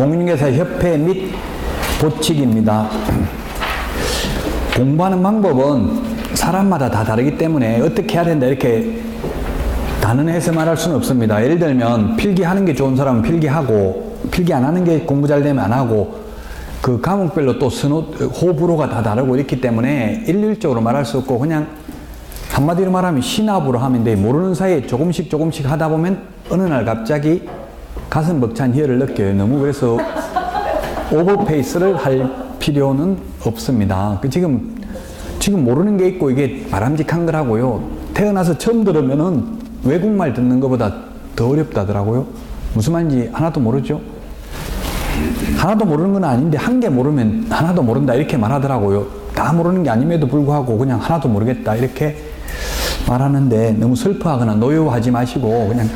공인중개사 협회 및 보칙입니다. 공부하는 방법은 사람마다 다 다르기 때문에 어떻게 해야 된다 이렇게 단언해서 말할 수는 없습니다. 예를 들면 필기하는 게 좋은 사람은 필기하고, 필기 안 하는 게 공부 잘 되면 안 하고, 그 과목별로 또 호불호가 다 다르고 있기 때문에 일률적으로 말할 수 없고, 그냥 한마디로 말하면 시납으로 하면 돼. 모르는 사이에 조금씩 하다 보면 어느 날 갑자기 가슴 벅찬 희열을 느껴요. 너무 그래서 오버페이스를 할 필요는 없습니다. 지금 모르는 게 있고 이게 바람직한 거라고요. 태어나서 처음 들으면은 외국말 듣는 것보다 더 어렵다더라고요. 무슨 말인지 하나도 모르죠? 하나도 모르는 건 아닌데 한 개 모르면 하나도 모른다 이렇게 말하더라고요. 다 모르는 게 아님에도 불구하고 그냥 하나도 모르겠다 이렇게 말하는데 너무 슬퍼하거나 노여워하지 마시고 그냥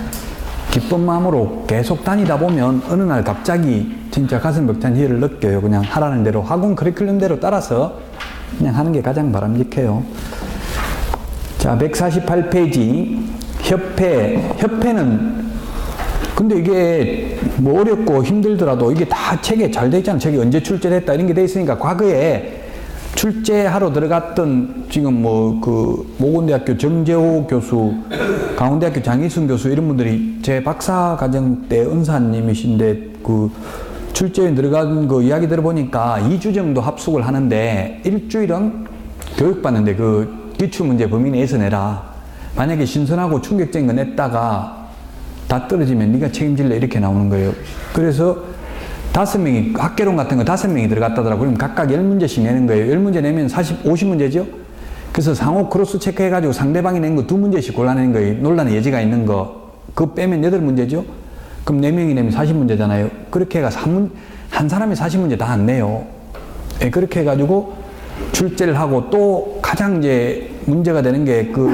기쁜 마음으로 계속 다니다 보면 어느 날 갑자기 진짜 가슴 벅찬 희열을 느껴요. 그냥 하라는 대로 학원 커리큘럼대로 따라서 그냥 하는 게 가장 바람직해요. 자, 148페이지 협회는 근데 이게 뭐 어렵고 힘들더라도 이게 다 책에 잘 돼 있잖아. 책이 언제 출제됐다 이런 게 돼 있으니까 과거에 출제하러 들어갔던 지금 뭐 그 모건대학교 정재호 교수, 강원대학교 장희순 교수 이런 분들이 제 박사과정 때 은사님이신데 그 출제에 들어간 그 이야기 들어보니까 2주 정도 합숙을 하는데 일주일은 교육받는데 그 기출문제 범위 내에서 내라. 만약에 신선하고 충격적인 거 냈다가 다 떨어지면 네가 책임질래 이렇게 나오는 거예요. 그래서 5명이 학개론 같은 거 5명이 들어갔다더라고요. 그럼 각각 10문제씩 내는 거예요. 10문제 내면 50문제죠? 그래서 상호 크로스 체크 해가지고 상대방이 낸 거 2문제씩 골라내는 거예요. 논란의 여지가 있는 거. 그거 빼면 8문제죠? 그럼 4명이 내면 40문제잖아요. 그렇게 해가 한 사람이 40문제 다 안 내요. 예, 그렇게 해가지고 출제를 하고 또 가장 이제 문제가 되는 게 그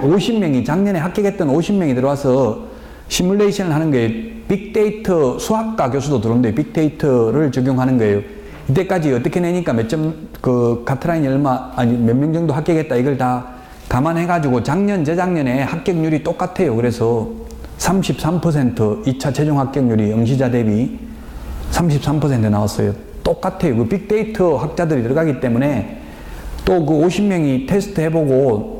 50명이 작년에 합격했던 50명이 들어와서 시뮬레이션을 하는 게 빅데이터 수학과 교수도 들어오는데 빅데이터를 적용하는 거예요. 이때까지 어떻게 내니까 몇 점 그 카트라인이 얼마 아니 몇 명 정도 합격했다 이걸 다 감안해가지고 작년 재작년에 합격률이 똑같아요. 그래서 33% 2차 최종 합격률이 응시자 대비 33% 나왔어요. 똑같아요. 그 빅데이터 학자들이 들어가기 때문에 또 그 50명이 테스트 해보고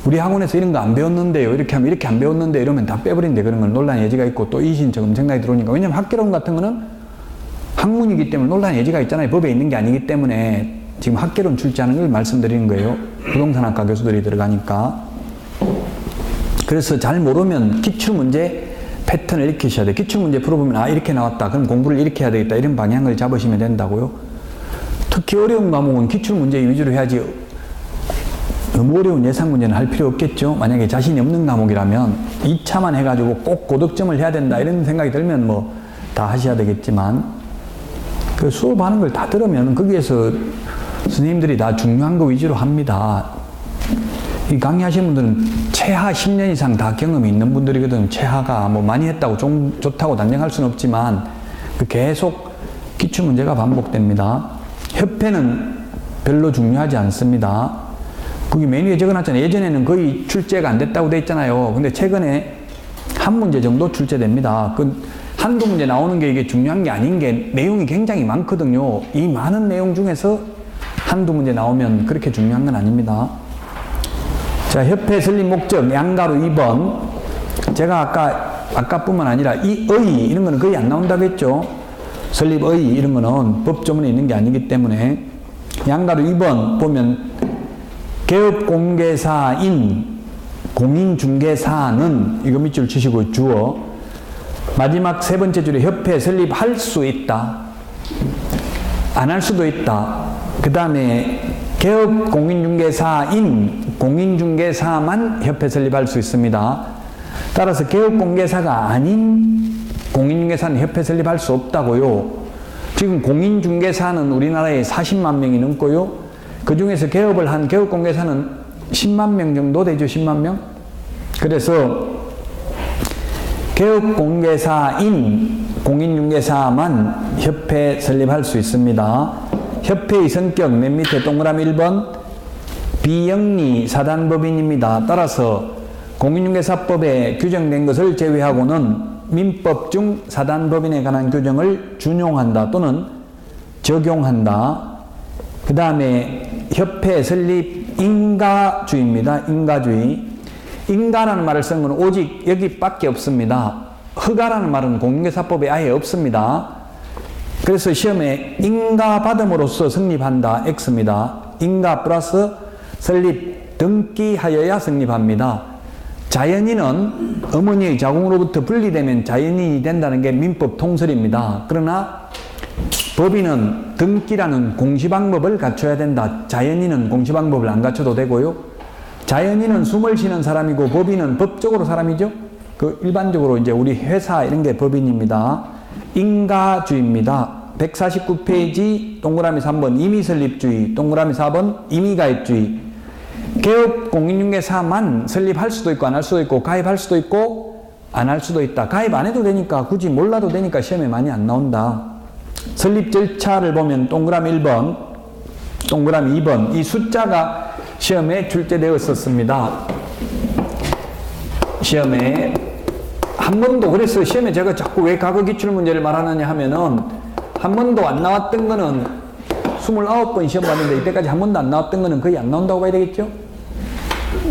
우리 학원에서 이런 거 안 배웠는데요. 이렇게 하면 이렇게 안 배웠는데 이러면 다 빼버린대. 그런 건 논란의 여지가 있고 또 이의신청 엄청나게 들어오니까. 왜냐면 학개론 같은 거는 학문이기 때문에 논란의 여지가 있잖아요. 법에 있는 게 아니기 때문에 지금 학개론 출제하는 걸 말씀드리는 거예요. 부동산학과 교수들이 들어가니까. 그래서 잘 모르면 기출문제 패턴을 익히셔야 돼요. 기출문제 풀어보면 아 이렇게 나왔다. 그럼 공부를 이렇게 해야 되겠다. 이런 방향을 잡으시면 된다고요. 특히 어려운 과목은 기출문제 위주로 해야지 너무 어려운 예상문제는 할 필요 없겠죠. 만약에 자신이 없는 과목이라면 2차만 해가지고 꼭 고득점을 해야 된다 이런 생각이 들면 뭐 다 하셔야 되겠지만 그 수업하는 걸 다 들으면 거기에서 선생님들이 다 중요한 거 위주로 합니다. 이 강의하시는 분들은 최하 10년 이상 다 경험이 있는 분들이거든요. 최하가 뭐 많이 했다고 좋다고 단정할 수는 없지만 계속 기출문제가 반복됩니다. 협회는 별로 중요하지 않습니다. 거기 메뉴에 적어놨잖아요. 예전에는 거의 출제가 안 됐다고 돼 있잖아요. 근데 최근에 한 문제 정도 출제됩니다. 한두 문제 나오는 게 이게 중요한 게 아닌 게 내용이 굉장히 많거든요. 이 많은 내용 중에서 한두 문제 나오면 그렇게 중요한 건 아닙니다. 자, 협회 설립 목적 양가로 2번. 제가 아까뿐만 아니라 이 의 이런 거는 거의 안 나온다고 했죠. 설립 의 이런 거는 법조문에 있는 게 아니기 때문에 양가로 2번 보면 개업공개사인 공인중개사는 이거 밑줄 치시고 주어 마지막 세 번째 줄에 협회 설립할 수 있다. 안 할 수도 있다. 그 다음에 개업 공인중개사인 공인중개사만 협회 설립할 수 있습니다. 따라서 개업 공개사가 아닌 공인중개사는 협회 설립할 수 없다고요. 지금 공인중개사는 우리나라에 40만 명이 넘고요. 그 중에서 개업을 한 개업 공개사는 10만 명 정도 되죠. 10만 명. 그래서 개업 공개사인 공인중개사만 협회 설립할 수 있습니다. 협회의 성격 맨 밑에 동그라미 1번 비영리 사단법인입니다. 따라서 공인중개사법에 규정된 것을 제외하고는 민법 중 사단법인에 관한 규정을 준용한다 또는 적용한다. 그 다음에 협회 설립 인가주의입니다. 인가주의. 인가라는 말을 쓴 것은 오직 여기밖에 없습니다. 허가라는 말은 공인중개사법에 아예 없습니다. 그래서 시험에 인가 받음으로써 성립한다. X입니다. 인가 플러스 설립 등기하여야 성립합니다. 자연인은 어머니의 자궁으로부터 분리되면 자연인이 된다는 게 민법 통설입니다. 그러나 법인은 등기라는 공시방법을 갖춰야 된다. 자연인은 공시방법을 안 갖춰도 되고요. 자연인은 숨을 쉬는 사람이고 법인은 법적으로 사람이죠. 그 일반적으로 이제 우리 회사 이런 게 법인입니다. 인가주의입니다. 149페이지 동그라미 3번 임의설립주의, 동그라미 4번 임의가입주의. 개업 공인중개사만 설립할 수도 있고 안 할 수도 있고 가입할 수도 있고 안 할 수도 있다. 가입 안 해도 되니까 굳이 몰라도 되니까 시험에 많이 안 나온다. 설립 절차를 보면 동그라미 1번, 동그라미 2번 이 숫자가 시험에 출제되었었습니다. 시험에 한 번도 그래서 시험에 제가 자꾸 왜 과거 기출문제를 말하느냐 하면은 한 번도 안 나왔던 거는 29번 시험 봤는데 이때까지 한 번도 안 나왔던 거는 거의 안 나온다고 봐야 되겠죠?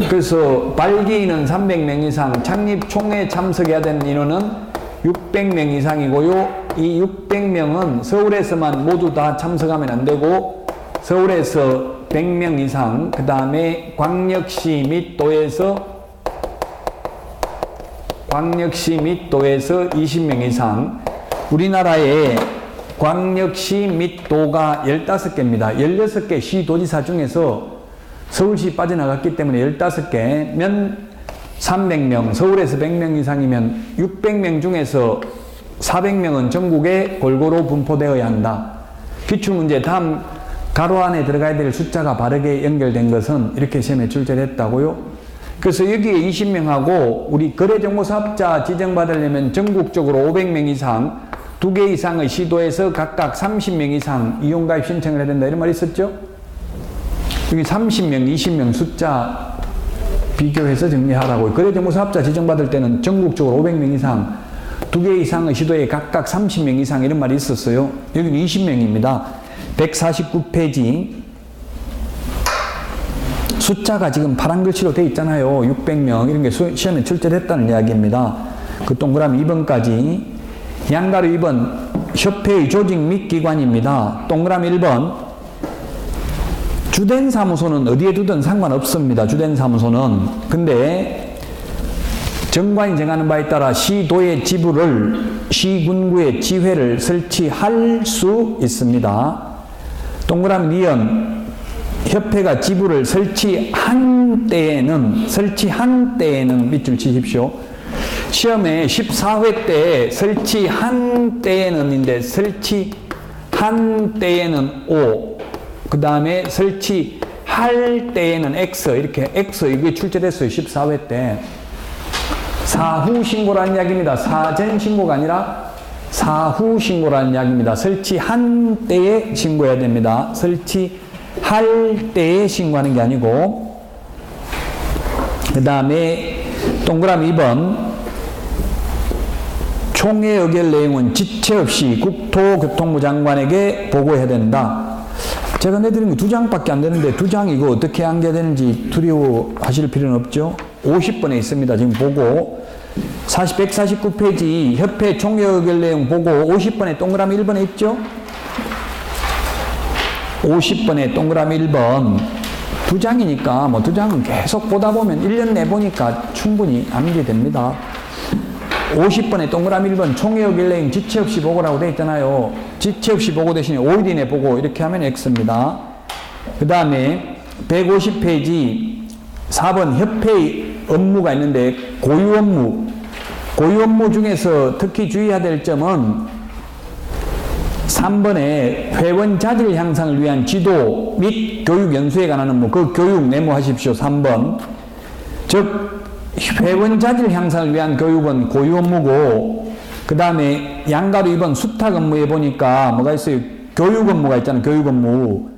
그래서 발기인은 300명 이상, 창립 총회에 참석해야 되는 인원은 600명 이상이고요. 이 600명은 서울에서만 모두 다 참석하면 안 되고 서울에서 100명 이상, 그 다음에 광역시 및 도에서 20명 이상. 우리나라에 광역시 및 도가 15개입니다. 16개 시도지사 중에서 서울시 빠져나갔기 때문에 15개면 300명, 서울에서 100명 이상이면 600명 중에서 400명은 전국에 골고루 분포되어야 한다. 기출문제 다음 가로 안에 들어가야 될 숫자가 바르게 연결된 것은 이렇게 시험에 출제됐다고요. 그래서 여기에 20명하고 우리 거래정보사업자 지정받으려면 전국적으로 500명 이상, 2개 이상의 시도에서 각각 30명 이상 이용가입 신청을 해야 된다. 이런 말이 있었죠? 여기 30명, 20명 숫자 비교해서 정리하라고. 거래정보사업자 지정받을 때는 전국적으로 500명 이상, 2개 이상의 시도에 각각 30명 이상 이런 말이 있었어요. 여기는 20명입니다. 149페이지. 숫자가 지금 파란 글씨로 되어 있잖아요. 600명 이런 게 시험에 출제됐다는 이야기입니다. 그 동그라미 2번까지. 양가로 2번 협회의 조직 및 기관입니다. 동그라미 1번 주된 사무소는 어디에 두든 상관없습니다. 주된 사무소는. 근데 정관이 정하는 바에 따라 시도의 지부를 시군구의 지회를 설치할 수 있습니다. 동그라미 2번 협회가 지부를 설치한 때에는 밑줄 치십시오. 시험에 14회 때 설치한 때에는인데 설치한 때에는 O, 그 다음에 설치할 때에는 X, 이렇게 X 이게 출제됐어요. 14회 때. 사후 신고라는 이야기입니다. 사전 신고가 아니라 사후 신고라는 이야기입니다. 설치한 때에 신고해야 됩니다. 설치할 때에 신고하는 게 아니고. 그 다음에 동그라미 2번 총회 의결 내용은 지체 없이 국토교통부 장관에게 보고해야 된다. 제가 내드린 거 2장밖에 안 되는데 2장 이거 어떻게 안겨야 되는지 두려워하실 필요는 없죠. 50번에 있습니다. 지금 보고 149페이지 협회 총회 의결 내용 보고 50번에 동그라미 1번에 있죠. 50번에 동그라미 1번 2장이니까 뭐 2장은 계속 보다 보면 1년 내보니까 충분히 암기됩니다. 50번에 동그라미 1번 총회 의결 내용 지체 없이 보고라고 되어 있잖아요. 지체 없이 보고 대신에 5일 이내 보고 이렇게 하면 X입니다. 그 다음에 150페이지 4번 협회의 업무가 있는데 고유 업무 중에서 특히 주의해야 될 점은 3번에 회원 자질 향상을 위한 지도 및 교육 연수에 관한 업무, 그 교육 메모하십시오. 3번. 즉 회원 자질 향상을 위한 교육은 고유 업무고, 그 다음에 양가로 2번 수탁 업무에 보니까 뭐가 있어요? 교육 업무가 있잖아요. 교육 업무.